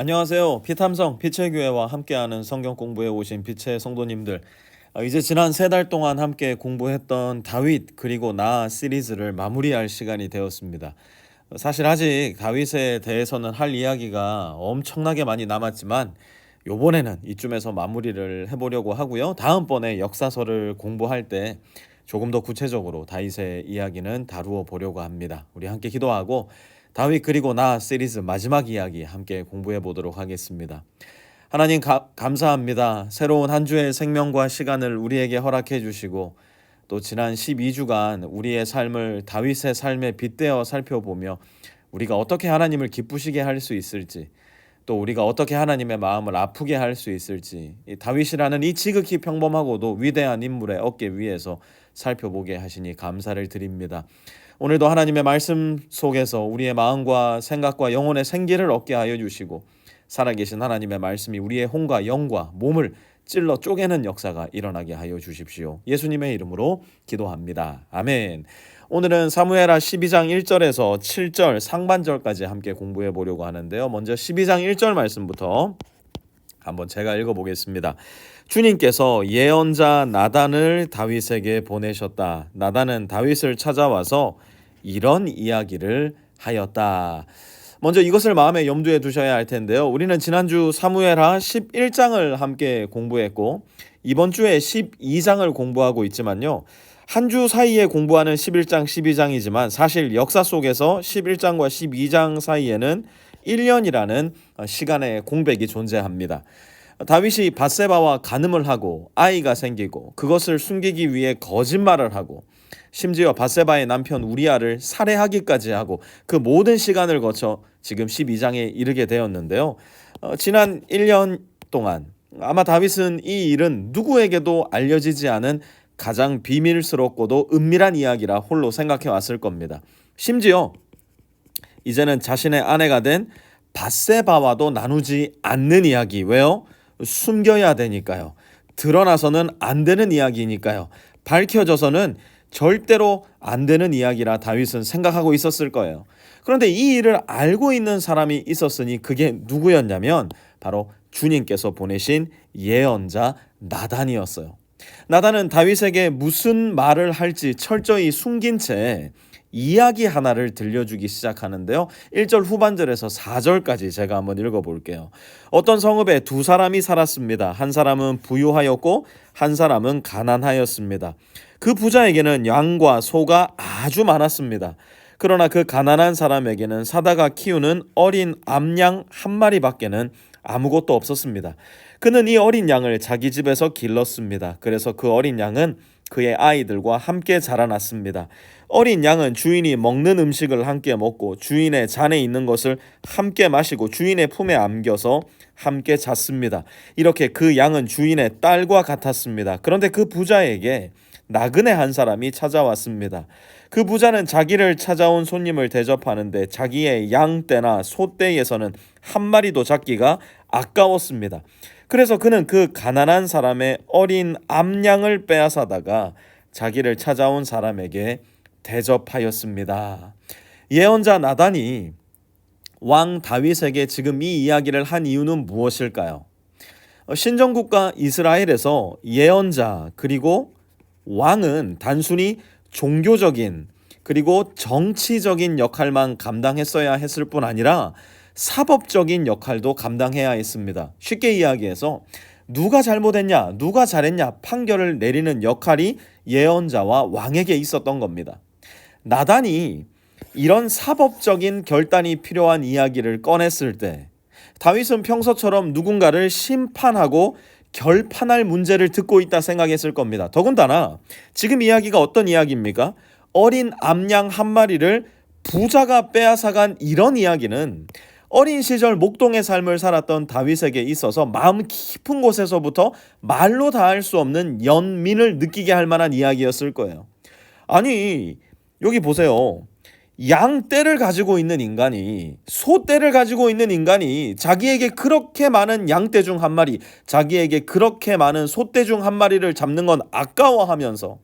안녕하세요. 피탐성 피체교회와 함께하는 성경 공부에 오신 피체 성도님들. 이제 지난 3달 동안 함께 공부했던 다윗 그리고 나 시리즈를 마무리할 시간이 되었습니다. 사실 아직 다윗에 대해서는 할 이야기가 엄청나게 많이 남았지만 요번에는 이쯤에서 마무리를 해보려고 하고요. 다음번에 역사서를 공부할 때 조금 더 구체적으로 다윗의 이야기는 다루어 보려고 합니다. 우리 함께 기도하고 다윗 그리고 나 시리즈 마지막 이야기 함께 공부해 보도록 하겠습니다. 하나님 감사합니다. 새로운 한 주의 생명과 시간을 우리에게 허락해 주시고 또 지난 12주간 우리의 삶을 다윗의 삶에 빗대어 살펴보며 우리가 어떻게 하나님을 기쁘시게 할 수 있을지, 또 우리가 어떻게 하나님의 마음을 아프게 할 수 있을지, 이 다윗이라는 이 지극히 평범하고도 위대한 인물의 어깨 위에서 살펴보게 하시니 감사를 드립니다. 오늘도 하나님의 말씀 속에서 우리의 마음과 생각과 영혼의 생기를 얻게 하여 주시고 살아계신 하나님의 말씀이 우리의 혼과 영과 몸을 찔러 쪼개는 역사가 일어나게 하여 주십시오. 예수님의 이름으로 기도합니다. 아멘. 오늘은 사무엘하 12장 1절에서 7절 상반절까지 함께 공부해 보려고 하는데요. 먼저 12장 1절 말씀부터 한번 제가 읽어보겠습니다. 주님께서 예언자 나단을 다윗에게 보내셨다. 나단은 다윗을 찾아와서 이런 이야기를 하였다. 먼저 이것을 마음에 염두에 두셔야 할 텐데요. 우리는 지난주 사무엘하 11장을 함께 공부했고 이번 주에 12장을 공부하고 있지만요. 한 주 사이에 공부하는 11장, 12장이지만 사실 역사 속에서 11장과 12장 사이에는 1년이라는 시간의 공백이 존재합니다. 다윗이 밧세바와 간음을 하고 아이가 생기고 그것을 숨기기 위해 거짓말을 하고 심지어 밧세바의 남편 우리아를 살해하기까지 하고 그 모든 시간을 거쳐 지금 12장에 이르게 되었는데요. 지난 1년 동안 아마 다윗은 이 일은 누구에게도 알려지지 않은 가장 비밀스럽고도 은밀한 이야기라 홀로 생각해 왔을 겁니다. 심지어 이제는 자신의 아내가 된 밧세바와도 나누지 않는 이야기. 왜요? 숨겨야 되니까요. 드러나서는 안 되는 이야기니까요. 밝혀져서는 절대로 안 되는 이야기라 다윗은 생각하고 있었을 거예요. 그런데 이 일을 알고 있는 사람이 있었으니 그게 누구였냐면 바로 주님께서 보내신 예언자 나단이었어요. 나단은 다윗에게 무슨 말을 할지 철저히 숨긴 채 이야기 하나를 들려주기 시작하는데요. 1절 후반절에서 4절까지 제가 한번 읽어볼게요. 어떤 성읍에 두 사람이 살았습니다. 한 사람은 부유하였고 한 사람은 가난하였습니다. 그 부자에게는 양과 소가 아주 많았습니다. 그러나 그 가난한 사람에게는 사다가 키우는 어린 암양 한 마리밖에는 아무것도 없었습니다. 그는 이 어린 양을 자기 집에서 길렀습니다. 그래서 그 어린 양은 그의 아이들과 함께 자라났습니다. 어린 양은 주인이 먹는 음식을 함께 먹고 주인의 잔에 있는 것을 함께 마시고 주인의 품에 안겨서 함께 잤습니다. 이렇게 그 양은 주인의 딸과 같았습니다. 그런데 그 부자에게 나그네 한 사람이 찾아왔습니다. 그 부자는 자기를 찾아온 손님을 대접하는데 자기의 양떼나 소떼에서는 한 마리도 잡기가 아까웠습니다. 그래서 그는 그 가난한 사람의 어린 암양을 빼앗아다가 자기를 찾아온 사람에게 대접하였습니다. 예언자 나단이 왕 다윗에게 지금 이 이야기를 한 이유는 무엇일까요? 신정국가 이스라엘에서 예언자 그리고 왕은 단순히 종교적인 그리고 정치적인 역할만 감당했어야 했을 뿐 아니라 사법적인 역할도 감당해야 했습니다. 쉽게 이야기해서 누가 잘못했냐, 누가 잘했냐 판결을 내리는 역할이 예언자와 왕에게 있었던 겁니다. 나단이 이런 사법적인 결단이 필요한 이야기를 꺼냈을 때 다윗은 평소처럼 누군가를 심판하고 결판할 문제를 듣고 있다 생각했을 겁니다. 더군다나 지금 이야기가 어떤 이야기입니까? 어린 암양 한 마리를 부자가 빼앗아간 이런 이야기는 어린 시절 목동의 삶을 살았던 다윗에게 있어서 마음 깊은 곳에서부터 말로 다 할 수 없는 연민을 느끼게 할 만한 이야기였을 거예요. 아니 여기 보세요. 양떼를 가지고 있는 인간이 소떼를 가지고 있는 인간이 자기에게 그렇게 많은 양떼 중 한 마리, 자기에게 그렇게 많은 소떼 중 한 마리를 잡는 건 아까워하면서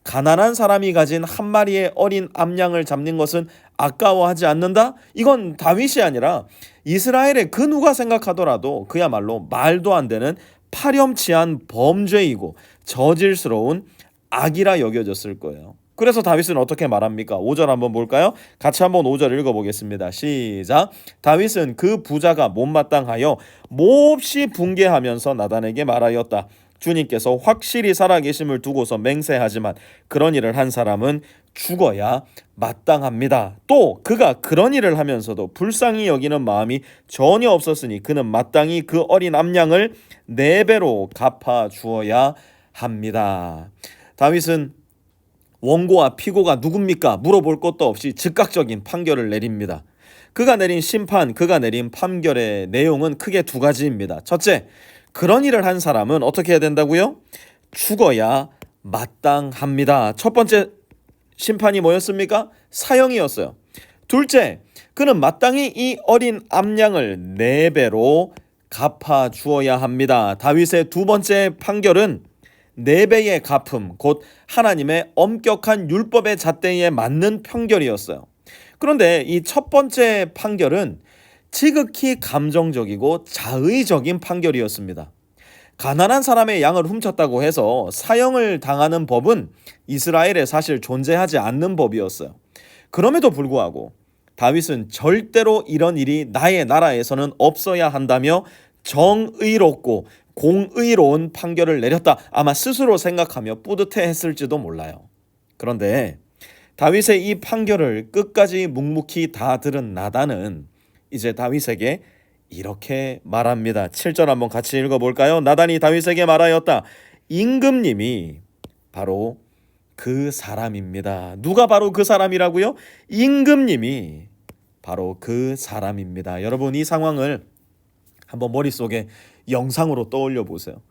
가난한 사람이 가진 한 마리의 어린 암양을 잡는 것은 아까워하지 않는다? 이건 다윗이 아니라 이스라엘의 그 누가 생각하더라도 그야말로 말도 안 되는 파렴치한 범죄이고 저질스러운 악이라 여겨졌을 거예요. 그래서 다윗은 어떻게 말합니까? 5절 한번 볼까요? 같이 한번 5절 읽어보겠습니다. 시작. 다윗은 그 부자가 못마땅하여 몹시 붕괴하면서 나단에게 말하였다. 주님께서 확실히 살아계심을 두고서 맹세하지만 그런 일을 한 사람은 죽어야 마땅합니다. 또 그가 그런 일을 하면서도 불쌍히 여기는 마음이 전혀 없었으니 그는 마땅히 그 어린 암양을 4배로 갚아 주어야 합니다. 다윗은 원고와 피고가 누굽니까? 물어볼 것도 없이 즉각적인 판결을 내립니다. 그가 내린 심판, 그가 내린 판결의 내용은 크게 2가지입니다. 첫째, 그런 일을 한 사람은 어떻게 해야 된다고요? 죽어야 마땅합니다. 첫 번째 심판이 뭐였습니까? 사형이었어요. 둘째, 그는 마땅히 이 어린 암양을 4배로 갚아 주어야 합니다. 다윗의 2번째 판결은 4배의 갚음, 곧 하나님의 엄격한 율법의 잣대에 맞는 판결이었어요. 그런데 이 첫 번째 판결은 지극히 감정적이고 자의적인 판결이었습니다. 가난한 사람의 양을 훔쳤다고 해서 사형을 당하는 법은 이스라엘에 사실 존재하지 않는 법이었어요. 그럼에도 불구하고 다윗은 절대로 이런 일이 나의 나라에서는 없어야 한다며 정의롭고 공의로운 판결을 내렸다. 아마 스스로 생각하며 뿌듯해했을지도 몰라요. 그런데 다윗의 이 판결을 끝까지 묵묵히 다 들은 나단은 이제 다윗에게 이렇게 말합니다. 7절 한번 같이 읽어볼까요? 나단이 다윗에게 말하였다. 임금님이 바로 그 사람입니다. 누가 바로 그 사람이라고요? 임금님이 바로 그 사람입니다. 여러분, 이 상황을 한번 머릿속에 영상으로 떠올려 보세요.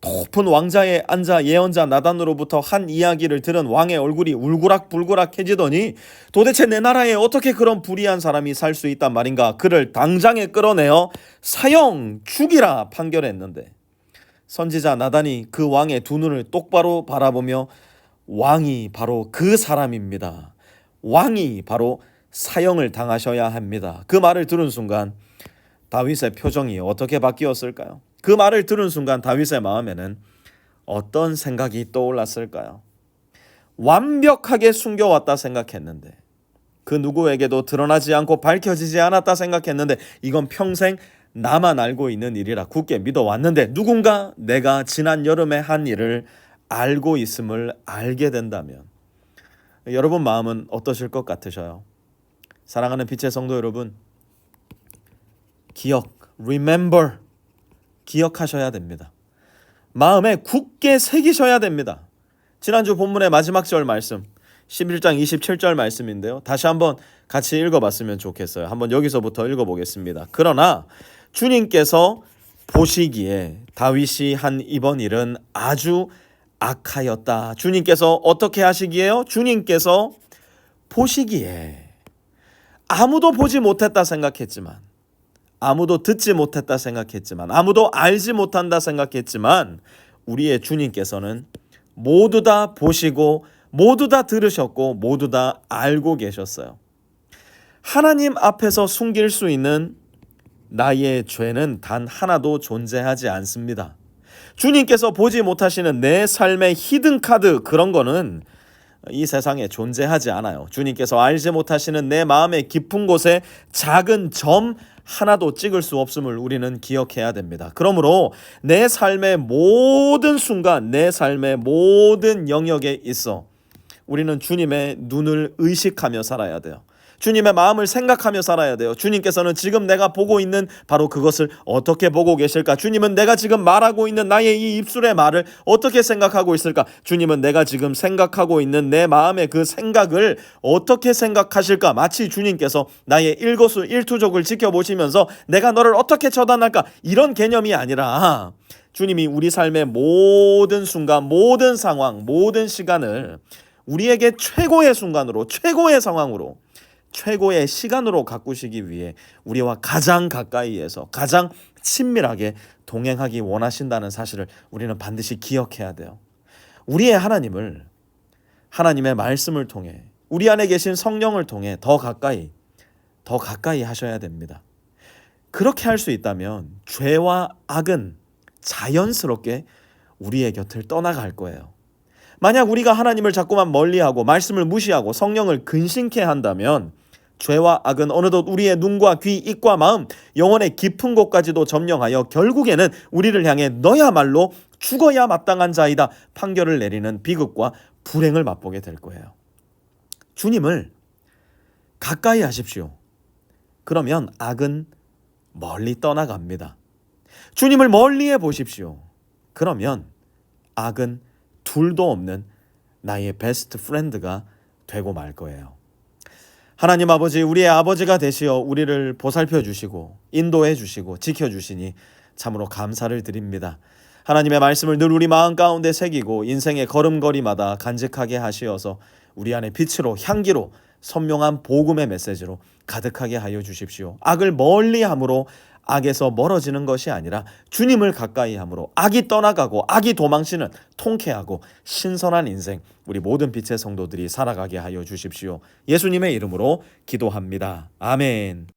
높은 왕자에 앉아 예언자 나단으로부터 한 이야기를 들은 왕의 얼굴이 울그락불그락해지더니 도대체 내 나라에 어떻게 그런 불의한 사람이 살 수 있단 말인가? 그를 당장에 끌어내어 사형, 죽이라 판결했는데 선지자 나단이 그 왕의 2눈을 똑바로 바라보며 왕이 바로 그 사람입니다. 왕이 바로 사형을 당하셔야 합니다. 그 말을 들은 순간 다윗의 표정이 어떻게 바뀌었을까요? 그 말을 들은 순간 다윗의 마음에는 어떤 생각이 떠올랐을까요? 완벽하게 숨겨왔다 생각했는데, 그 누구에게도 드러나지 않고 밝혀지지 않았다 생각했는데, 이건 평생 나만 알고 있는 일이라 굳게 믿어왔는데, 누군가 내가 지난 여름에 한 일을 알고 있음을 알게 된다면 여러분 마음은 어떠실 것 같으셔요? 사랑하는 빛의 성도 여러분, remember, 기억하셔야 됩니다. 마음에 굳게 새기셔야 됩니다. 지난주 본문의 마지막 절 말씀 11장 27절 말씀인데요. 다시 한번 같이 읽어봤으면 좋겠어요. 한번 여기서부터 읽어보겠습니다. 그러나 주님께서 보시기에 다윗이 한 이번 일은 아주 악하였다. 주님께서 어떻게 하시기에요? 주님께서 보시기에 아무도 보지 못했다 생각했지만, 아무도 듣지 못했다 생각했지만, 아무도 알지 못한다 생각했지만 우리의 주님께서는 모두 다 보시고 모두 다 들으셨고 모두 다 알고 계셨어요. 하나님 앞에서 숨길 수 있는 나의 죄는 단 하나도 존재하지 않습니다. 주님께서 보지 못하시는 내 삶의 히든카드, 그런 거는 이 세상에 존재하지 않아요. 주님께서 알지 못하시는 내 마음의 깊은 곳에 작은 점 하나도 찍을 수 없음을 우리는 기억해야 됩니다. 그러므로 내 삶의 모든 순간, 내 삶의 모든 영역에 있어 우리는 주님의 눈을 의식하며 살아야 돼요. 주님의 마음을 생각하며 살아야 돼요. 주님께서는 지금 내가 보고 있는 바로 그것을 어떻게 보고 계실까? 주님은 내가 지금 말하고 있는 나의 이 입술의 말을 어떻게 생각하고 있을까? 주님은 내가 지금 생각하고 있는 내 마음의 그 생각을 어떻게 생각하실까? 마치 주님께서 나의 일거수일투족을 지켜보시면서 내가 너를 어떻게 처단할까? 이런 개념이 아니라 주님이 우리 삶의 모든 순간, 모든 상황, 모든 시간을 우리에게 최고의 순간으로, 최고의 상황으로, 최고의 시간으로 가꾸시기 위해 우리와 가장 가까이에서 가장 친밀하게 동행하기 원하신다는 사실을 우리는 반드시 기억해야 돼요. 우리의 하나님을 하나님의 말씀을 통해 우리 안에 계신 성령을 통해 더 가까이 하셔야 됩니다. 그렇게 할 수 있다면 죄와 악은 자연스럽게 우리의 곁을 떠나갈 거예요. 만약 우리가 하나님을 자꾸만 멀리하고 말씀을 무시하고 성령을 근심케 한다면 죄와 악은 어느덧 우리의 눈과 귀, 입과 마음, 영혼의 깊은 곳까지도 점령하여 결국에는 우리를 향해 너야말로 죽어야 마땅한 자이다 판결을 내리는 비극과 불행을 맛보게 될 거예요. 주님을 가까이 하십시오. 그러면 악은 멀리 떠나갑니다. 주님을 멀리해 보십시오. 그러면 악은 둘도 없는 나의 베스트 프렌드가 되고 말 거예요. 하나님 아버지, 우리의 아버지가 되시어 우리를 보살펴 주시고 인도해 주시고 지켜 주시니 참으로 감사를 드립니다. 하나님의 말씀을 늘 우리 마음 가운데 새기고 인생의 걸음걸이마다 간직하게 하시어서 우리 안에 빛으로 향기로 선명한 복음의 메시지로 가득하게 하여 주십시오. 악을 멀리함으로 악에서 멀어지는 것이 아니라 주님을 가까이 함으로 악이 떠나가고 악이 도망치는 통쾌하고 신선한 인생 우리 모든 빛의 성도들이 살아가게 하여 주십시오. 예수님의 이름으로 기도합니다. 아멘.